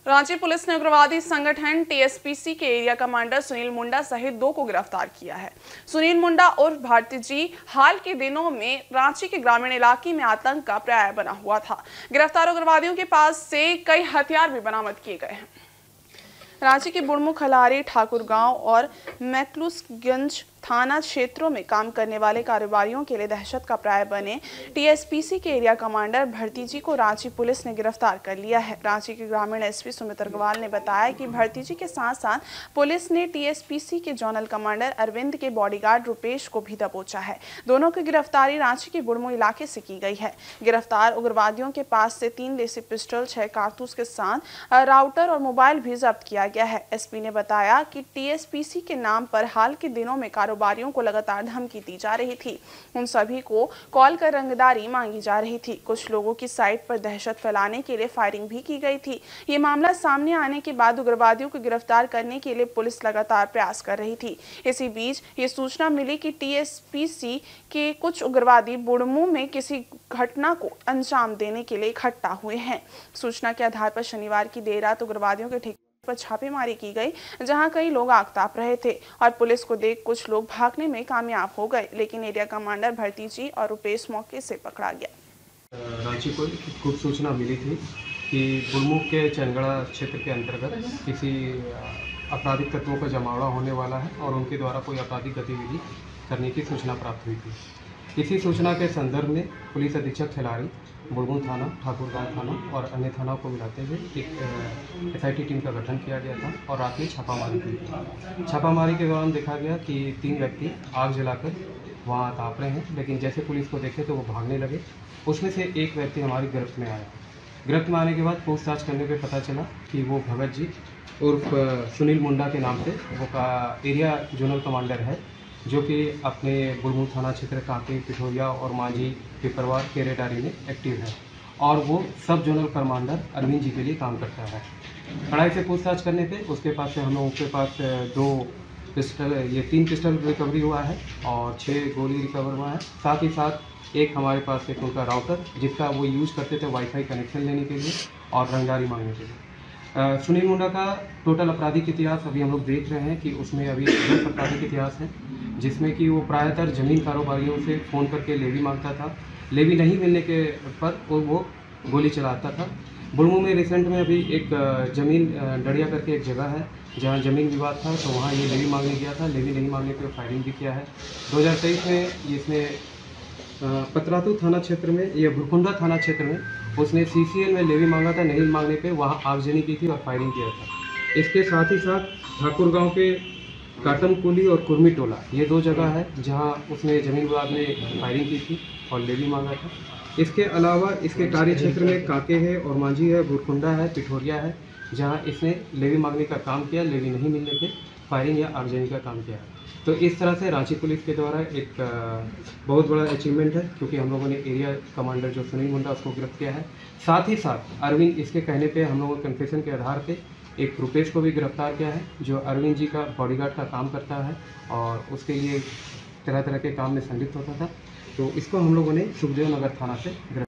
Ranchi police ने उग्रवादी संगठन टीएसपीसी के एरिया कमांडर सुनील मुंडा सहित 2 को गिरफ्तार किया है। सुनील मुंडा उर्फ भारती जी हाल के दिनों में रांची के ग्रामीण इलाके में आतंक का पर्याय बना हुआ था। गिरफ्तार उग्रवादियों के पास से कई हथियार भी बरामद किए गए हैं। रांची के बुढ़मू, खलारी, ठाकुरगांव और मैकलूसगंज थाना क्षेत्रों में काम करने वाले कारोबारियों के लिए दहशत का पर्याय बने टीएसपीसी के एरिया कमांडर भरती जी को रांची पुलिस ने गिरफ्तार कर लिया है। रांची के ग्रामीण एसपी सुमित अग्रवाल ने बताया कि भरती जी के साथ साथ पुलिस ने टीएसपीसी के जोनल कमांडर अरविंद के बॉडीगार्ड रुपेश को भी दबोचा है। दोनों की गिरफ्तारी रांची के बुढ़मू इलाके से की गई है। गिरफ्तार उग्रवादियों के पास से 3 देसी पिस्टल, 6 कारतूस के साथ राउटर और मोबाइल भी जब्त किया गया है। एसपी ने बताया कि टीएसपीसी के नाम पर हाल के दिनों में कारोबारियों को लगातार धमकी दी जा रही थी। उन सभी को कॉल कर रंगदारी मांगी जा रही थी। कुछ लोगों की साइट पर दहशत फैलाने के लिए फायरिंग भी की गई थी। ये मामला सामने आने के बाद उग्रवादियों को गिरफ्तार करने के लिए पुलिस लगातार प्रयास कर रही थी। इसी बीच ये सूचना मिली कि टीएसपीसी के कुछ उग्रवादी बुढ़मू में किसी घटना को अंजाम देने के लिए इकट्ठा हुए हैं। सूचना के आधार पर शनिवार की देर रात उग्रवादियों के ठिकाने पर छापेमारी की गई, जहां कई लोग आग ताप रहे थे और पुलिस को देख कुछ लोग भागने में कामयाब हो गए, लेकिन एरिया कमांडर भरती जी और रुपेश मौके से पकड़ा गया। रांची को गुप्त सूचना मिली थी कि बुढ़मू के चंगड़ा क्षेत्र के अंतर्गत किसी आपराधिक तत्वों का जमावड़ा होने वाला है और उनके द्वारा कोई आपराधिक गतिविधि करने की सूचना प्राप्त हुई थी। इसी सूचना के संदर्भ में पुलिस अधीक्षक खिलाड़ी, बुढ़मू थाना, ठाकुरगांव थाना और अन्य थानाओं को मिलाते हुए एक एसआईटी टीम का गठन किया गया था और रात में छापामारी की थी। छापामारी के दौरान देखा गया कि 3 व्यक्ति आग जलाकर वहाँ ताप रहे हैं, लेकिन जैसे पुलिस को देखे तो वो भागने लगे। उसमें से एक व्यक्ति हमारी गिरफ्त में आया। गिरफ्त में आने के बाद पूछताछ करने पर पता चला कि वो भगत जी उर्फ सुनील मुंडा के नाम से वो का एरिया जोनल कमांडर है, जो कि अपने बुढ़मू थाना क्षेत्र कांके, पिठोरिया और मांझी, पिपरवार, केरेडारी में एक्टिव है और वो सब जोनल कमांडर अरविंद जी के लिए काम करता है। कड़ाई से पूछताछ करने पे उसके पास से हम लोगों के पास 3 पिस्टल रिकवरी हुआ है और 6 गोली रिकवर हुआ है। साथ ही साथ एक हमारे पास एक उनका राउटर, जिसका वो यूज़ करते थे वाईफाई कनेक्शन लेने के लिए और रंगदारी मांगने के लिए। सुनील मुंडा का टोटल आपराधिक इतिहास अभी हम लोग देख रहे हैं कि उसमें अभी 10 आपराधिक इतिहास है, जिसमें कि वो प्रायतर ज़मीन कारोबारियों से फ़ोन करके लेवी मांगता था। लेवी नहीं मिलने के पर वो गोली चलाता था। बुढ़मू में रिसेंट में अभी एक ज़मीन डड़िया करके एक जगह है जहाँ ज़मीन विवाद था, तो वहाँ ये लेवी मांगने गया था। लेवी नहीं मांगने पर फायरिंग भी किया है। 2023 में इसने पतरातू थाना क्षेत्र में या भुरकुंडा थाना क्षेत्र में उसने सीसीएल में लेवी मांगा था, नहीं मांगने पे वहाँ आगजनी की थी और फायरिंग किया था। इसके साथ ही साथ ठाकुरगांव के काटमकुली और कुर्मी टोला, ये 2 जगह है जहाँ उसने जमीन विवाद में फायरिंग की थी और लेवी मांगा था। इसके अलावा इसके कार्य क्षेत्र में कांके है और मांझी है, भुरकुंडा है, पिठोरिया है, जहाँ इसने लेवी मांगने का काम किया, लेवी नहीं मिलने पे फायरिंग या आगजनी का काम किया है। तो इस तरह से रांची पुलिस के द्वारा एक बहुत बड़ा अचीवमेंट है, क्योंकि हम लोगों ने एरिया कमांडर जो सुनील मुंडा उसको गिरफ्त किया है। साथ ही साथ अरविंद, इसके कहने पे हम लोगों कन्फेशन के आधार पे एक रुपेश को भी गिरफ्तार किया है, जो अरविंद जी का बॉडीगार्ड का काम करता है और उसके लिए तरह तरह के काम में संलिप्त होता था। तो इसको हम लोगों ने सुखदेव नगर थाना से